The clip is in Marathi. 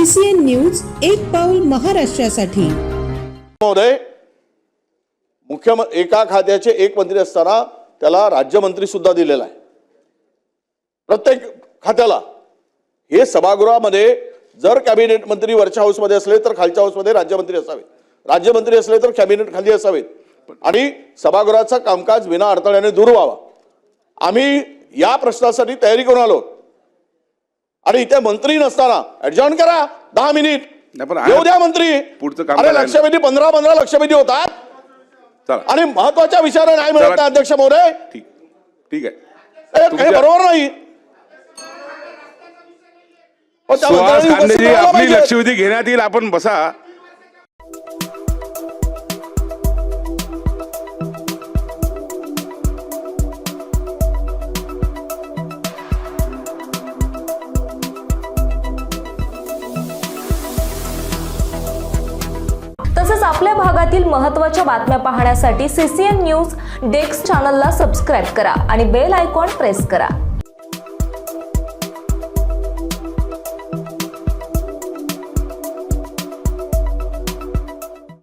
CCN न्यूज एक पाऊल महाराष्ट्रासाठी। महोदय, एका खात्याचे एक मंत्री असताना त्याला राज्यमंत्री सुद्धा दिलेला आहे प्रत्येक खात्याला। हे सभागृहामध्ये जर कॅबिनेट मंत्री वरच्या हाऊसमध्ये असले तर खालच्या हाऊसमध्ये राज्यमंत्री असावे, राज्यमंत्री असले तर कॅबिनेट खाली असावेत आणि सभागृहाचं कामकाज विना अडथळ्याने दूर व्हावा। आम्ही या प्रश्नासाठी तयारी करून आलो आणि इथे मंत्री नसताना ऍडजॉर्न करा 10 मिनिट येऊ द्या मंत्री। पुढचं काम अरे लक्षवेधी 15 लक्षवेधी होतात आणि महत्वाच्या विषयाला नाही मिळत नाही अध्यक्ष महोदय। ठीक आहे, हे बरोबर नाही। सुहास खांडेजी, आपली लक्षवेधी घेण्यात येईल, आपण बसा। तसेच आपल्या भागातील महत्त्वाच्या बातम्या पाहण्यासाठी CCN न्यूज डेस्क चॅनलला सबस्क्राइब करा आणि बेल आयकॉन प्रेस करा।